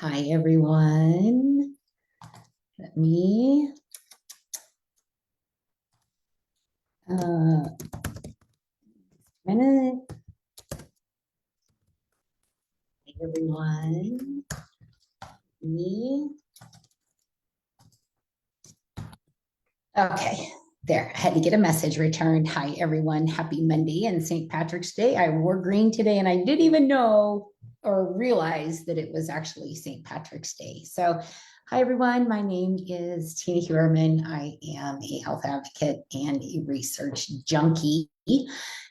Hi, everyone. Let me minute. Hi, everyone. Me. Okay, there. I had to get a message returned. Hi, everyone. Happy Monday and St. Patrick's Day. I wore green today and I didn't even know or realize that it was actually St. Patrick's Day. So, hi, everyone. My name is Tina Huerman. I am a health advocate and a research junkie.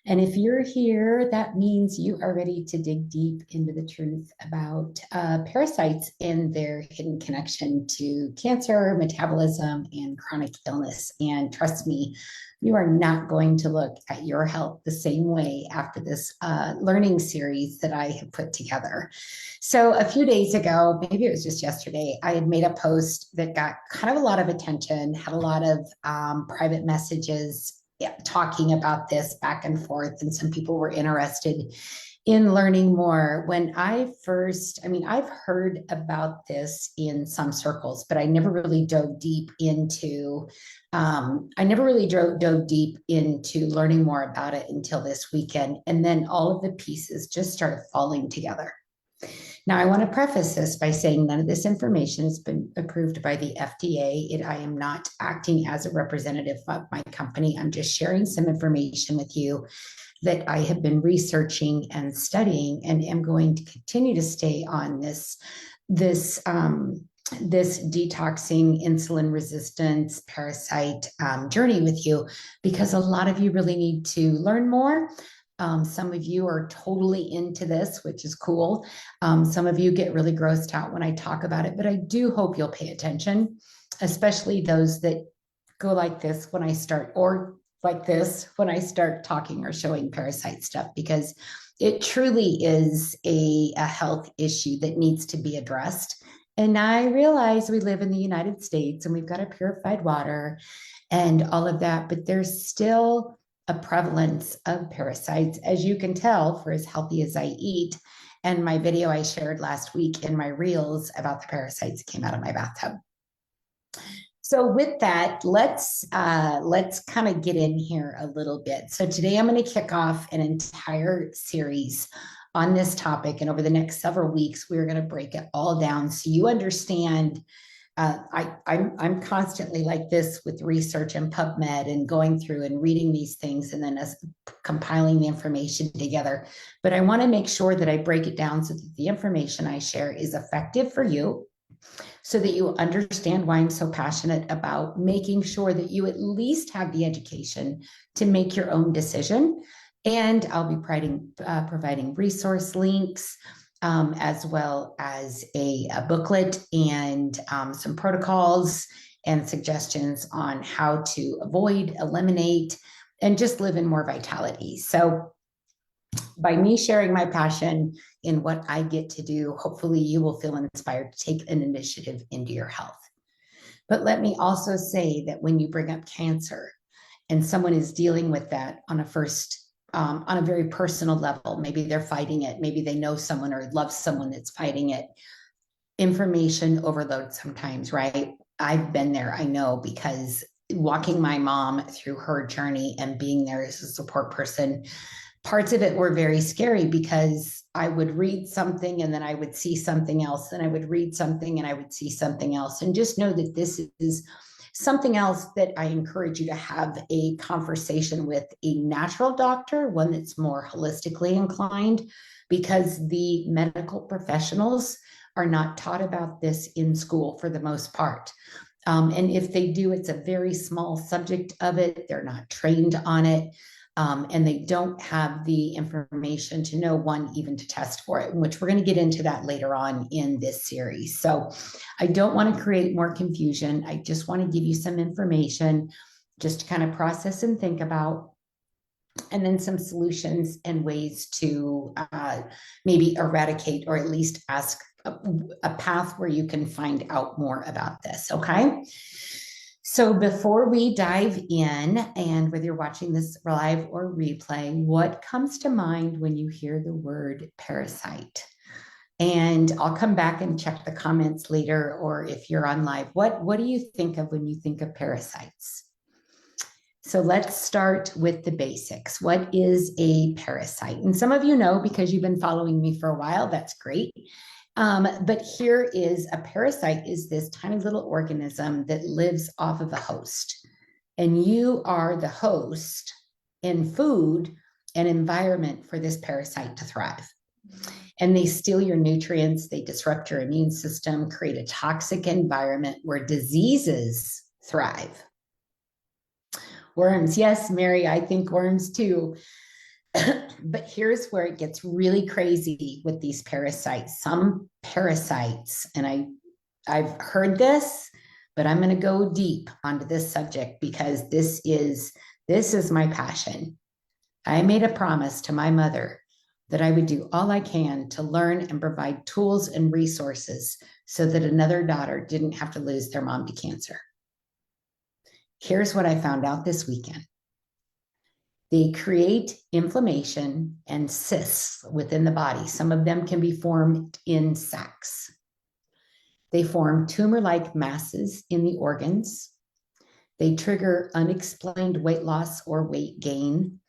And if you're here, that means you are ready to dig deep into the truth about parasites and their hidden connection to cancer, metabolism, and chronic illness. And trust me, you are not going to look at your health the same way after this learning series that I have put together. So, a few days ago, maybe it was just yesterday, I had made a post that got kind of a lot of attention, had a lot of private messages talking about this back and forth, and some people were interested in learning more. When I first, I've heard about this in some circles, but I never really dove deep into. Dove deep into learning more about it until this weekend, and then all of the pieces just started falling together. Now, I want to preface this by saying none of this information has been approved by the FDA. I am not acting as a representative of my company. I'm just sharing some information with you that I have been researching and studying, and am going to continue to stay on this detoxing, insulin resistance, parasite journey with you, because a lot of you really need to learn more. Some of you are totally into this, which is cool. Some of you get really grossed out when I talk about it, but I do hope you'll pay attention, especially those that go like this when I start, or like this when I start talking or showing parasite stuff, because it truly is a health issue that needs to be addressed. And I realize we live in the United States and we've got a purified water and all of that, but there's still a prevalence of parasites, as you can tell, for as healthy as I eat. And my video I shared last week in my reels about the parasites came out of my bathtub. So with that, let's kind of get in here a little bit. So today I'm going to kick off an entire series on this topic, and over the next several weeks, we're going to break it all down so you understand. I'm constantly like this with research and PubMed and going through and reading these things and then compiling the information together. But I want to make sure that I break it down so that the information I share is effective for you, so that you understand why I'm so passionate about making sure that you at least have the education to make your own decision. And I'll be providing resource links, as well as a booklet and some protocols and suggestions on how to avoid, eliminate, and just live in more vitality. So by me sharing my passion in what I get to do, hopefully you will feel inspired to take an initiative into your health. But let me also say that when you bring up cancer and someone is dealing with that on a very personal level, maybe they're fighting it, maybe they know someone or love someone that's fighting it, information overload sometimes, right? I've been there, I know, because walking my mom through her journey and being there as a support person, parts of it were very scary because I would read something and then I would see something else, and I would read something and I would see something else. And just know that this is something else that I encourage you to have a conversation with a natural doctor, one that's more holistically inclined, because the medical professionals are not taught about this in school for the most part. And if they do, it's a very small subject of it. They're not trained on it. And they don't have the information to know, one, even to test for it, which we're going to get into that later on in this series. So I don't want to create more confusion. I just want to give you some information just to kind of process and think about, and then some solutions and ways to maybe eradicate, or at least ask a path where you can find out more about this. Okay. So before we dive in, and whether you're watching this live or replay, what comes to mind when you hear the word parasite? And I'll come back and check the comments later, or if you're on live, what do you think of when you think of parasites? So let's start with the basics. What is a parasite? And some of you know because you've been following me for a while. That's great. But here is a parasite is this tiny little organism that lives off of a host. And you are the host in food and environment for this parasite to thrive. And they steal your nutrients, they disrupt your immune system, create a toxic environment where diseases thrive. Worms, yes, Mary, I think worms too. But here's where it gets really crazy with these parasites. Some parasites, and I've heard this, but I'm going to go deep onto this subject because this is my passion. I made a promise to my mother that I would do all I can to learn and provide tools and resources so that another daughter didn't have to lose their mom to cancer. Here's what I found out this weekend. They create inflammation and cysts within the body. Some of them can be formed in sacs. They form tumor-like masses in the organs. They trigger unexplained weight loss or weight gain.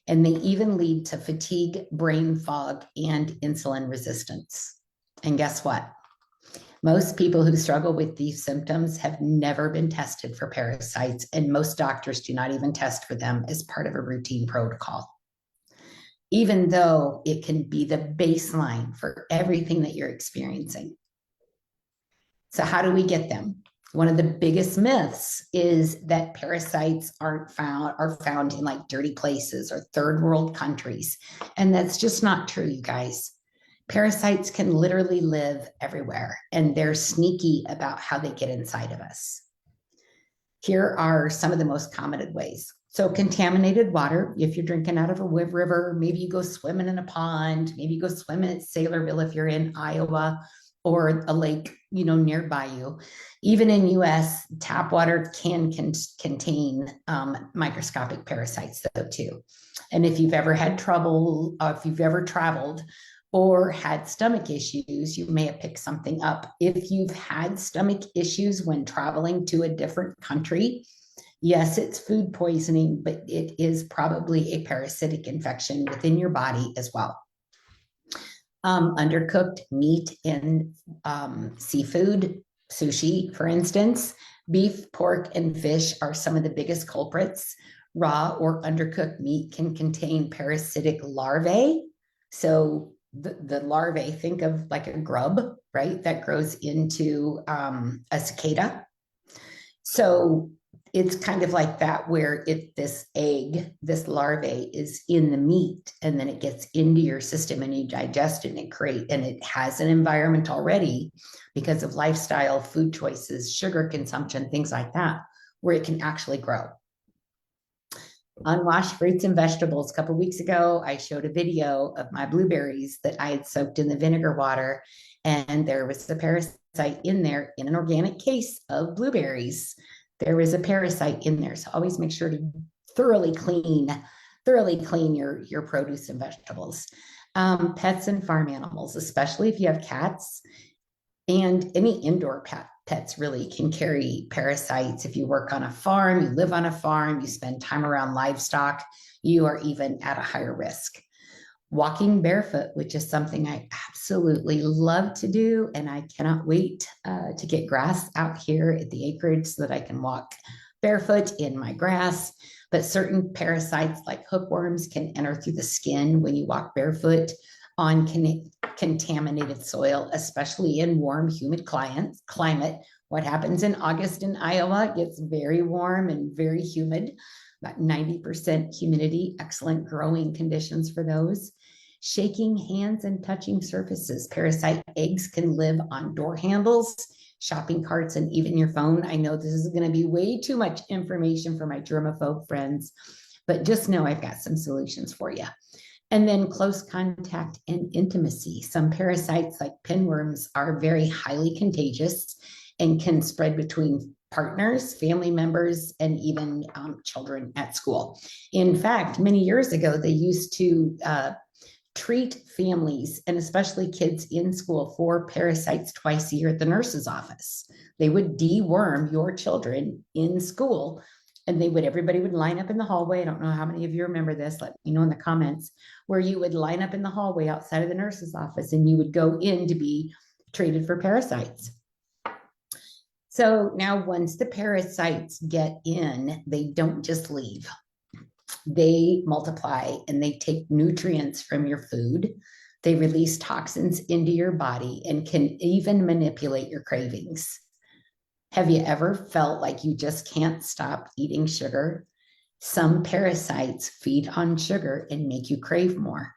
And they even lead to fatigue, brain fog, and insulin resistance. And guess what? Most people who struggle with these symptoms have never been tested for parasites, and most doctors do not even test for them as part of a routine protocol, even though it can be the baseline for everything that you're experiencing. So how do we get them? One of the biggest myths is that parasites are found in like dirty places or third world countries. And that's just not true, you guys. Parasites can literally live everywhere, and they're sneaky about how they get inside of us. Here are some of the most common ways. So contaminated water, if you're drinking out of a river, maybe you go swimming in a pond, maybe you go swimming at Saylorville if you're in Iowa, or a lake, nearby you. Even in US, tap water can contain microscopic parasites though too. And if you've ever had trouble, if you've ever traveled or had stomach issues, you may have picked something up. If you've had stomach issues when traveling to a different country, yes, it's food poisoning, but it is probably a parasitic infection within your body as well. Undercooked meat and seafood, sushi, for instance, beef, pork, and fish are some of the biggest culprits. Raw or undercooked meat can contain parasitic larvae. So the larvae, think of like a grub, right? That grows into a cicada. So it's kind of like that, where if this egg, this larvae is in the meat, and then it gets into your system and you digest it and it has an environment already because of lifestyle, food choices, sugar consumption, things like that, where it can actually grow. Unwashed fruits and vegetables. A couple of weeks ago, I showed a video of my blueberries that I had soaked in the vinegar water, and there was a parasite in there in an organic case of blueberries. There was a parasite in there. So always make sure to thoroughly clean your produce and vegetables. Pets and farm animals, especially if you have cats, and any indoor pets really can carry parasites. If you work on a farm, you live on a farm, you spend time around livestock, you are even at a higher risk. Walking barefoot, which is something I absolutely love to do, and I cannot wait to get grass out here at the acreage so that I can walk barefoot in my grass. But certain parasites like hookworms can enter through the skin when you walk barefoot on contaminated soil, especially in warm, humid climate. What happens in August in Iowa? It gets very warm and very humid, about 90% humidity, excellent growing conditions for those. Shaking hands and touching surfaces. Parasite eggs can live on door handles, shopping carts, and even your phone. I know this is going to be way too much information for my germaphobe friends, but just know I've got some solutions for you. And then close contact and intimacy. Some parasites like pinworms are very highly contagious and can spread between partners, family members, and even children at school. In fact, many years ago, they used to treat families and especially kids in school for parasites twice a year at the nurse's office. They would deworm your children in school, and everybody would line up in the hallway. I don't know how many of you remember this. Let me know in the comments, where you would line up in the hallway outside of the nurse's office and you would go in to be treated for parasites. So now once the parasites get in, they don't just leave. They multiply and they take nutrients from your food. They release toxins into your body and can even manipulate your cravings. Have you ever felt like you just can't stop eating sugar? Some parasites feed on sugar and make you crave more.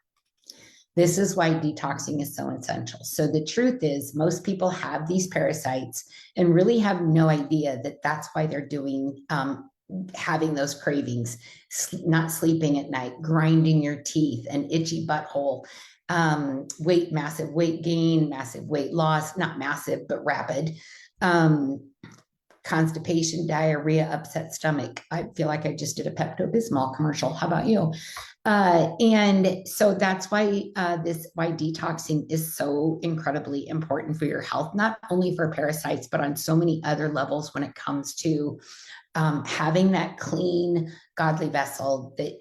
This is why detoxing is so essential. So the truth is, most people have these parasites and really have no idea that that's why they're having those cravings, not sleeping at night, grinding your teeth, an itchy butthole, massive weight gain, massive weight loss, not massive, but rapid, constipation, diarrhea, upset stomach. I feel like I just did a Pepto-Bismol commercial. How about you? And so that's why why detoxing is so incredibly important for your health, not only for parasites, but on so many other levels when it comes to having that clean, godly vessel that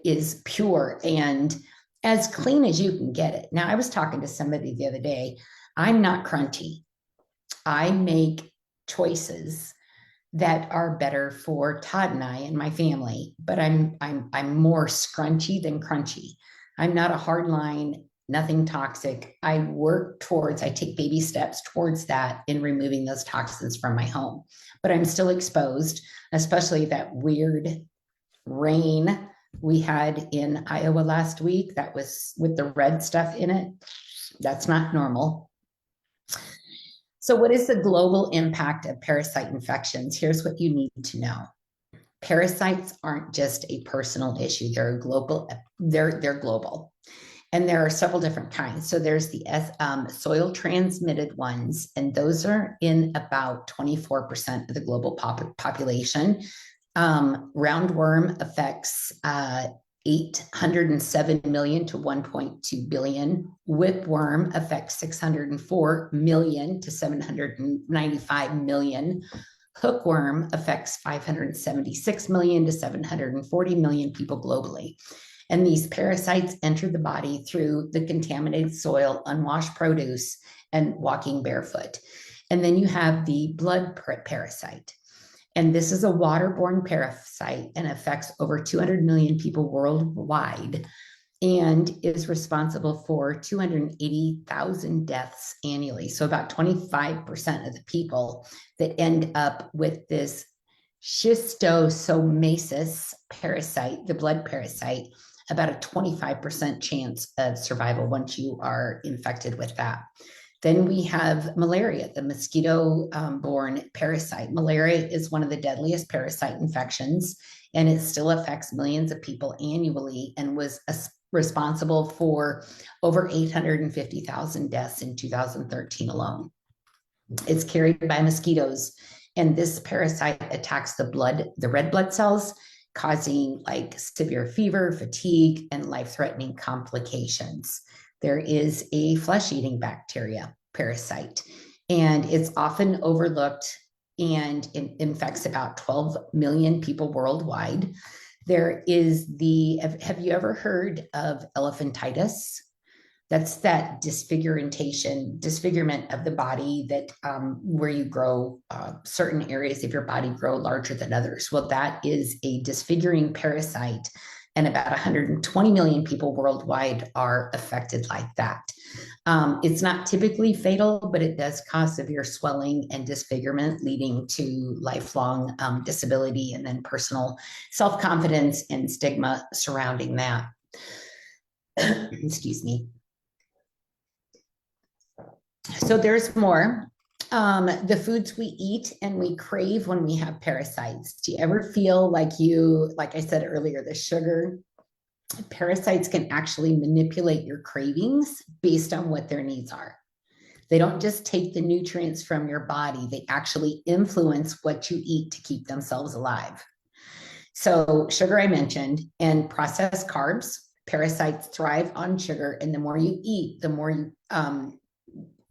is pure and as clean as you can get it. Now, I was talking to somebody the other day. I'm not crunchy. I make choices that are better for Todd and I and my family, but I'm more scrunchy than crunchy. I'm not a hard line, nothing toxic. I take baby steps towards that in removing those toxins from my home. But I'm still exposed, especially that weird rain we had in Iowa last week that was with the red stuff in it. That's not normal. So what is the global impact of parasite infections? Here's what you need to know. Parasites aren't just a personal issue. They're global. They're global. And there are several different kinds. So there's the soil transmitted ones, and those are in about 24% of the global population. Roundworm affects 807 million to 1.2 billion. Whipworm affects 604 million to 795 million. Hookworm affects 576 million to 740 million people globally. And these parasites enter the body through the contaminated soil, unwashed produce, and walking barefoot. And then you have the blood parasite. And this is a waterborne parasite and affects over 200 million people worldwide and is responsible for 280,000 deaths annually. So about 25% of the people that end up with this schistosomiasis parasite, the blood parasite, about a 25% chance of survival once you are infected with that. Then we have malaria, the mosquito-borne parasite. Malaria is one of the deadliest parasite infections, and it still affects millions of people annually and was responsible for over 850,000 deaths in 2013 alone. It's carried by mosquitoes, and this parasite attacks the red blood cells, causing like severe fever, fatigue, and life-threatening complications. There is a flesh-eating bacteria parasite, and it's often overlooked, and it infects about 12 million people worldwide. There is have you ever heard of elephantitis? That's that disfigurement of the body that where you grow certain areas of your body grow larger than others. Well, that is a disfiguring parasite, and about 120 million people worldwide are affected like that. It's not typically fatal, but it does cause severe swelling and disfigurement, leading to lifelong disability and then personal self-confidence and stigma surrounding that. Excuse me. So there's more. The foods we eat and we crave when we have parasites. Do you ever feel like like I said earlier, the sugar, parasites can actually manipulate your cravings based on what their needs are. They don't just take the nutrients from your body, they actually influence what you eat to keep themselves alive. So sugar, I mentioned, and processed carbs. Parasites thrive on sugar, and the more you eat, the more you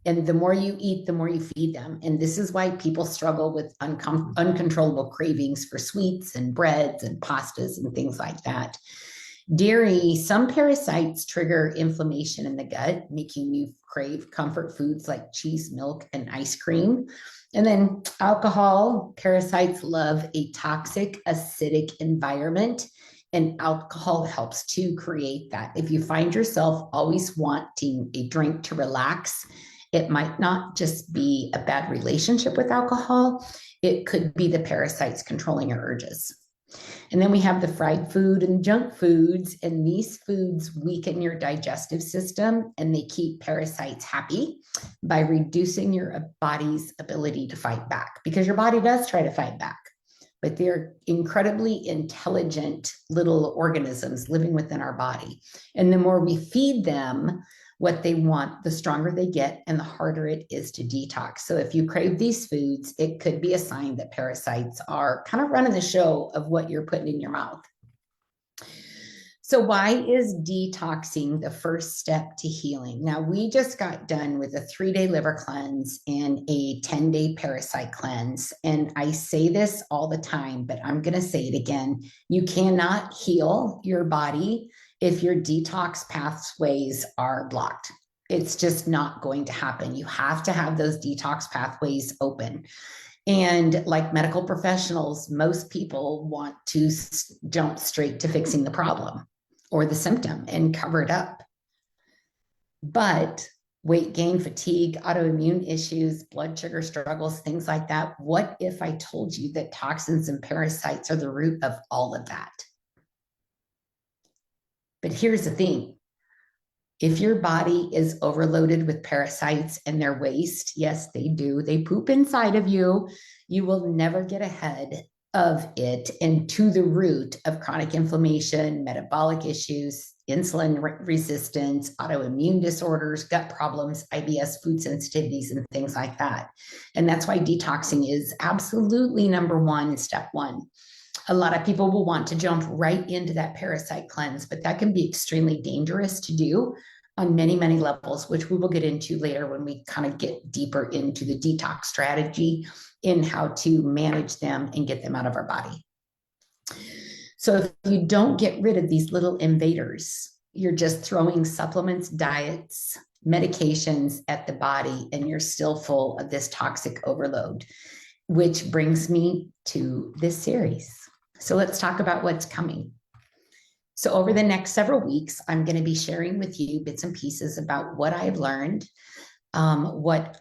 the more you eat, the more you feed them. And this is why people struggle with uncontrollable cravings for sweets and breads and pastas and things like that. Dairy, some parasites trigger inflammation in the gut, making you crave comfort foods like cheese, milk, and ice cream. And then alcohol, parasites love a toxic, acidic environment, and alcohol helps to create that. If you find yourself always wanting a drink to relax, it might not just be a bad relationship with alcohol, it could be the parasites controlling your urges. And then we have the fried food and junk foods, and these foods weaken your digestive system and they keep parasites happy by reducing your body's ability to fight back, because your body does try to fight back, but they're incredibly intelligent little organisms living within our body. And the more we feed them what they want, the stronger they get and the harder it is to detox. So if you crave these foods, it could be a sign that parasites are kind of running the show of what you're putting in your mouth. So why is detoxing the first step to healing? Now, we just got done with a 3-day liver cleanse and a 10-day parasite cleanse. And I say this all the time, but I'm going to say it again. You cannot heal your body if your detox pathways are blocked. It's just not going to happen. You have to have those detox pathways open. And like medical professionals, most people want to jump straight to fixing the problem or the symptom and cover it up. But weight gain, fatigue, autoimmune issues, blood sugar struggles, things like that. What if I told you that toxins and parasites are the root of all of that? But here's the thing. If your body is overloaded with parasites and their waste, yes, they do. They poop inside of you. You will never get ahead of it and to the root of chronic inflammation, metabolic issues, insulin resistance, autoimmune disorders, gut problems, IBS, food sensitivities, and things like that. And that's why detoxing is absolutely number one, step one. A lot of people will want to jump right into that parasite cleanse, but that can be extremely dangerous to do on many, many levels, which we will get into later when we kind of get deeper into the detox strategy in how to manage them and get them out of our body. So if you don't get rid of these little invaders, you're just throwing supplements, diets, medications at the body, and you're still full of this toxic overload, which brings me to this series. So let's talk about what's coming. So over the next several weeks, I'm going to be sharing with you bits and pieces about what I've learned, what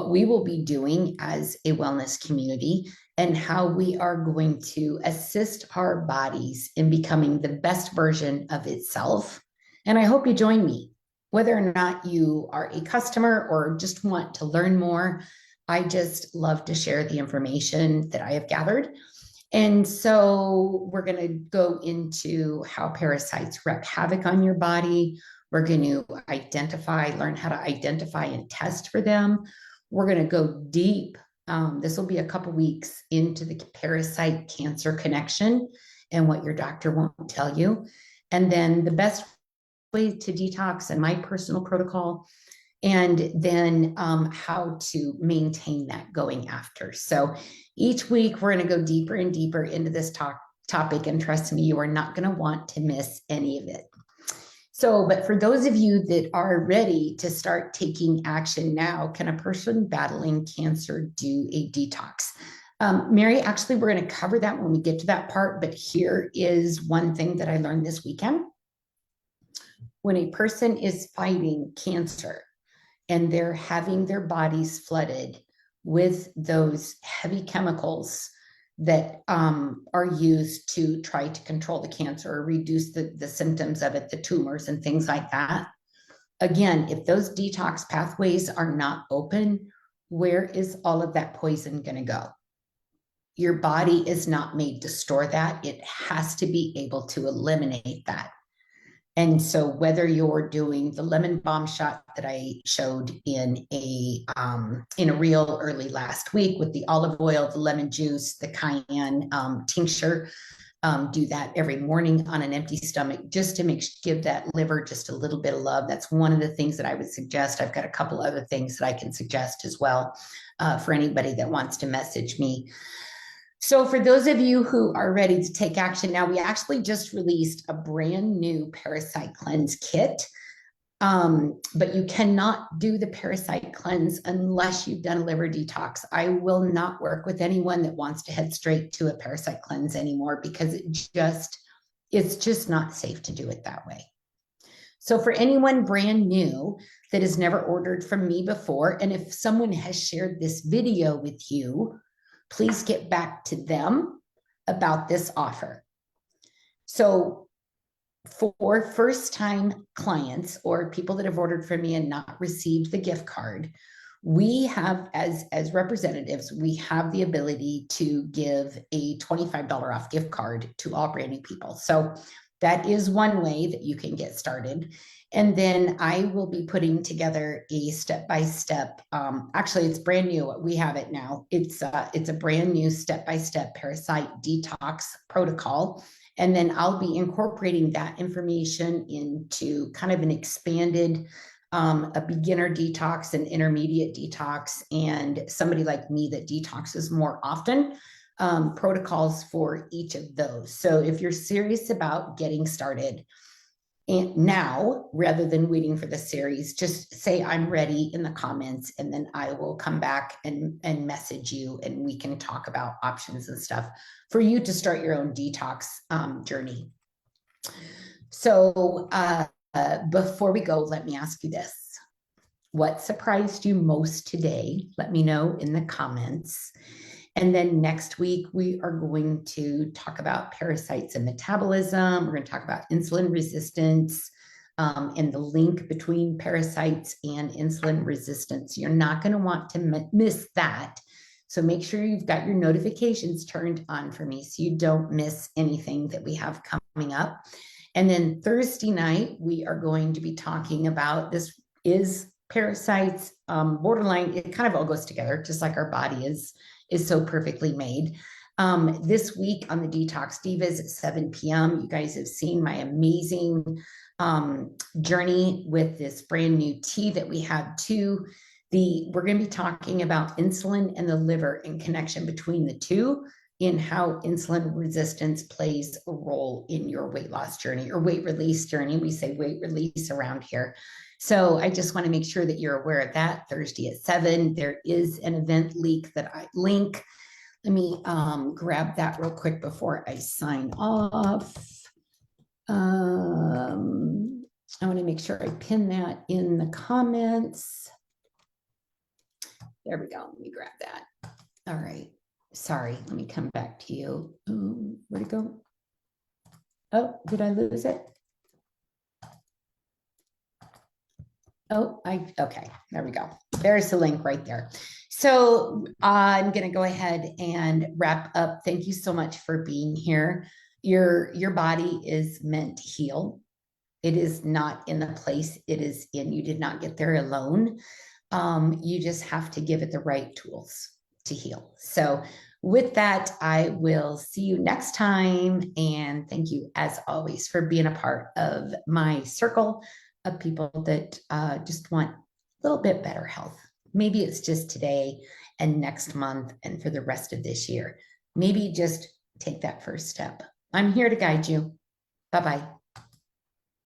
we will be doing as a wellness community, and how we are going to assist our bodies in becoming the best version of itself. And I hope you join me, whether or not you are a customer or just want to learn more. I just love to share the information that I have gathered. And so we're going to go into how parasites wreak havoc on your body. We're going to learn how to identify and test for them. We're going to go deep. This will be a couple weeks into the parasite cancer connection and what your doctor won't tell you. And then the best way to detox and my personal protocol, and then how to maintain that going after. So each week we're going to go deeper and deeper into this topic, and trust me, you are not going to want to miss any of it. So, but for those of you that are ready to start taking action now, can a person battling cancer do a detox? Mary, actually, we're going to cover that when we get to that part, but here is one thing that I learned this weekend. When a person is fighting cancer, and they're having their bodies flooded with those heavy chemicals that are used to try to control the cancer or reduce the symptoms of it, the tumors and things like that. Again, if those detox pathways are not open, where is all of that poison going to go? Your body is not made to store that. It has to be able to eliminate that. And so whether you're doing the lemon balm shot that I showed in a reel early last week with the olive oil, the lemon juice, the cayenne tincture, do that every morning on an empty stomach, just to give that liver just a little bit of love. That's one of the things that I would suggest. I've got a couple other things that I can suggest as well for anybody that wants to message me. So for those of you who are ready to take action now, we actually just released a brand new Parasite Cleanse kit. But you cannot do the Parasite Cleanse unless you've done a liver detox. I will not work with anyone that wants to head straight to a Parasite Cleanse anymore, because it's just not safe to do it that way. So for anyone brand new that has never ordered from me before, and if someone has shared this video with you, please get back to them about this offer. So for first-time clients or people that have ordered from me and not received the gift card, we have, as representatives, we have the ability to give a $25 off gift card to all brand new people. So that is one way that you can get started. And then I will be putting together a step-by-step, actually it's brand new, we have it now. It's a brand new step-by-step parasite detox protocol. And then I'll be incorporating that information into kind of an expanded, a beginner detox, an intermediate detox, and somebody like me that detoxes more often, protocols for each of those. So if you're serious about getting started and now, rather than waiting for the series, just say I'm ready in the comments, and then I will come back and message you, and we can talk about options and stuff for you to start your own detox journey. So before we go, let me ask you this. What surprised you most today? Let me know in the comments. And then next week, we are going to talk about parasites and metabolism. We're going to talk about insulin resistance and the link between parasites and insulin resistance. You're not going to want to miss that. So make sure you've got your notifications turned on for me so you don't miss anything that we have coming up. And then Thursday night, we are going to be talking about, this is parasites, borderline, it kind of all goes together, just like our body is so perfectly made. This week on the Detox Divas at 7 p.m., you guys have seen my amazing journey with this brand new tea that we have too. We're going to be talking about insulin and the liver and connection between the two, in how insulin resistance plays a role in your weight loss journey or weight release journey. We say weight release around here. So I just want to make sure that you're aware of that. Thursday at 7, there is an event link. Let me grab that real quick before I sign off. I want to make sure I pin that in the comments. There we go. Let me grab that. All right. Sorry. Let me come back to you. Where'd it go? Oh, did I lose it? Oh, okay, there we go. There's the link right there. So I'm going to go ahead and wrap up. Thank you so much for being here. Your body is meant to heal. It is not in the place it is in. You did not get there alone. You just have to give it the right tools to heal. So with that, I will see you next time. And thank you, as always, for being a part of my circle of people that just want a little bit better health. Maybe it's just today and next month and for the rest of this year. Maybe just take that first step. I'm here to guide you. Bye-bye.